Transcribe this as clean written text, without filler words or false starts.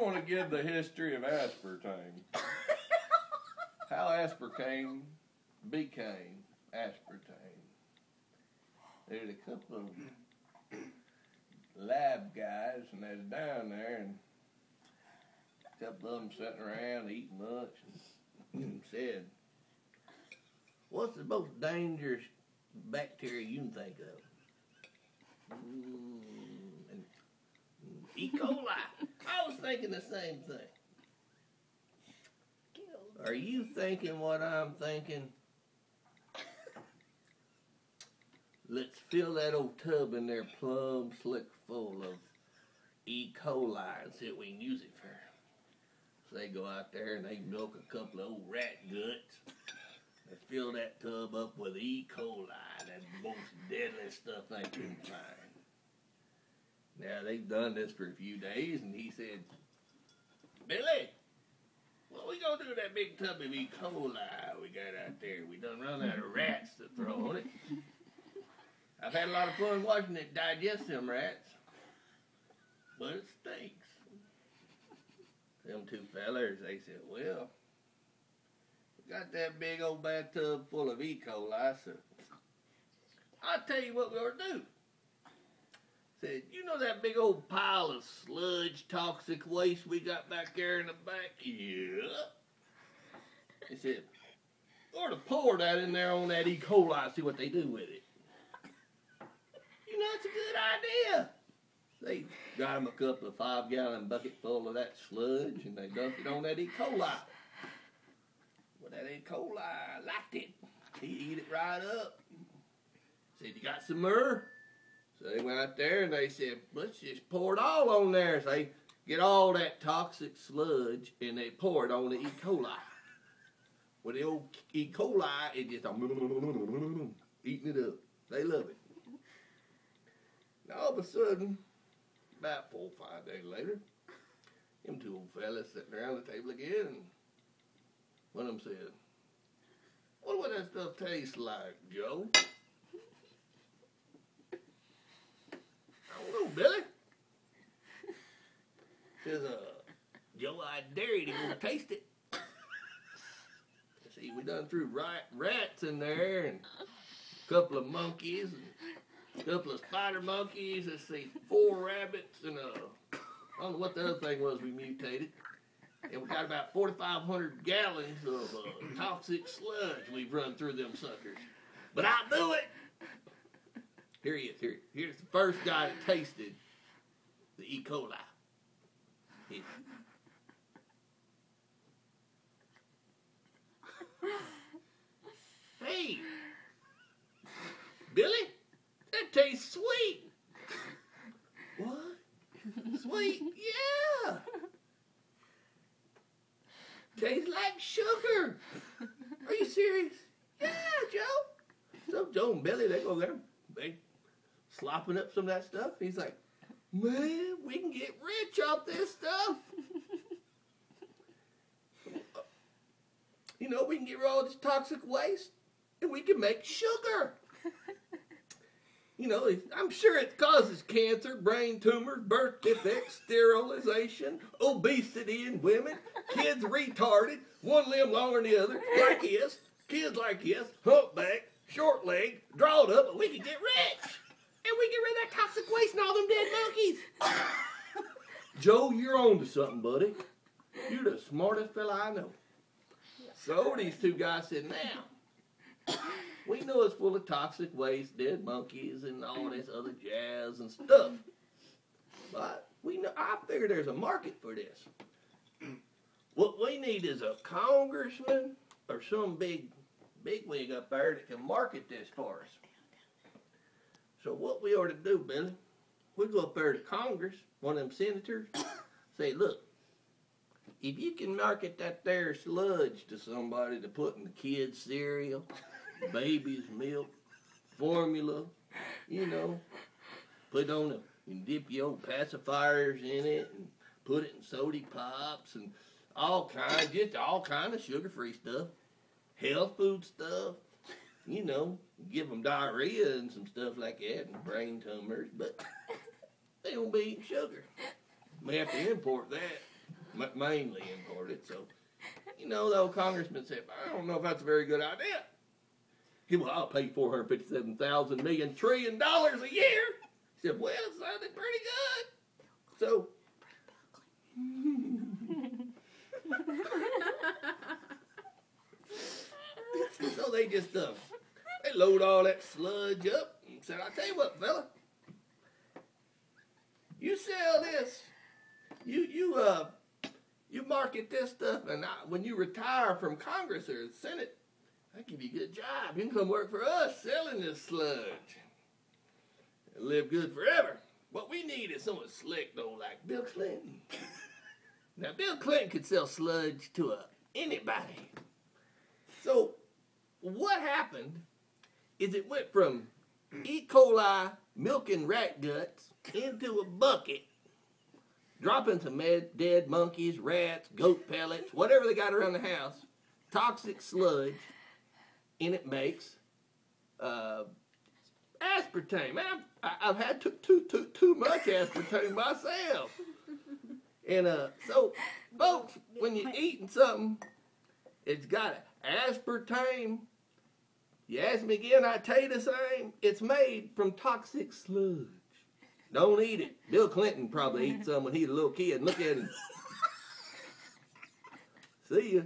going to give the history of aspartame. How aspartame became aspartame. There's a couple of lab guys, and they're down there, and a couple of them sitting around eating lunch, and said, "What's the most dangerous bacteria you can think of?" And E. coli. I was thinking the same thing. Are you thinking what I'm thinking? Let's fill that old tub in there plumb slick full of E. coli and see if we can use it for. So they go out there and they milk a couple of old rat guts. They fill that tub up with E. coli, that most deadly stuff they can find. Now they've done this for a few days, and he said, "Billy, what we gonna do with that big tub of E. coli we got out there? We done run out of rats to throw on it. I've had a lot of fun watching it digest them rats, but it stinks." Them two fellers, they said, "Well, we got that big old bathtub full of E. coli, so I'll tell you what we ought to do." Said, "You know that big old pile of sludge, toxic waste we got back there in the back?" "Yeah." He said, "We ought to pour that in there on that E. coli, see what they do with it." "You know, it's a good idea." They got him a couple of 5-gallon bucket full of that sludge, and they dumped it on that E. coli. Well, that E. coli liked it. He eat it right up. Said, "You got some more?" So they went out there and they said, "Let's just pour it all on there." So they get all that toxic sludge and they pour it on the E. coli. Well, the old E. coli is just eating it up. They love it. Now all of a sudden, about 4 or 5 days later, them two old fellas sitting around the table again, and one of them said, "What would that stuff taste like, Joe?" "I don't know, Billy." Says, "Joe, I dare you to go taste it." See, we done threw rats in there, and a couple of monkeys, and a couple of spider monkeys, let's see, 4 rabbits, and I don't know what the other thing was we mutated. And we got about 4,500 gallons of toxic sludge we've run through them suckers. But I'll do it. Here he is. Here's the first guy that tasted the E. coli. "Hey, Billy, that tastes sweet." "What? Sweet? Yeah. Tastes like sugar." "Are you serious?" "Yeah, Joe." So Joe and Billy, they go there. They slopping up some of that stuff. He's like, "Man, we can get rich off this stuff. You know, we can get rid of all this toxic waste, and we can make sugar. You know, I'm sure it causes cancer, brain tumors, birth defects, sterilization, obesity in women, kids retarded, one limb longer than the other, like this, kids like this, humpback, short leg, drawed up, but we can get rich. And we get rid of that toxic waste and all them dead monkeys." "Joe, you're on to something, buddy. You're the smartest fella I know." So these two guys said, "Now, we know it's full of toxic waste, dead monkeys, and all this other jazz and stuff. But we know, I figure there's a market for this. What we need is a congressman or some big wig up there that can market this for us. So what we ought to do, Billy, we go up there to Congress, one of them senators, say, 'Look, if you can market that there sludge to somebody to put in the kids' cereal, baby's milk, formula, you know, put on a, you can dip your old pacifiers in it and put it in soda pops and all kind of sugar-free stuff, health food stuff, you know, give them diarrhea and some stuff like that and brain tumors, but they don't be eating sugar. May have to import that. mainly imported. So, you know, the old congressman said, I don't know if that's a very good idea. He said, well, I'll pay $457,000 million trillion a year. He said, well, it sounded pretty good. So, so they just, they load all that sludge up and said, I'll tell you what, fella. You sell this, you market this stuff, and when you retire from Congress or the Senate, I give you a good job. You can come work for us selling this sludge and live good forever. What we need is someone slick, though, like Bill Clinton. Now, Bill Clinton could sell sludge to anybody. So, what happened is it went from E. coli milking rat guts into a bucket, dropping some dead monkeys, rats, goat pellets, whatever they got around the house, toxic sludge, and it makes aspartame. Man, I've had too much aspartame myself. And so, folks, when you're eating something, it's got aspartame. You ask me again, I tell you the same. It's made from toxic sludge. Don't eat it. Bill Clinton probably ate some when he was a little kid. Look at him. See ya.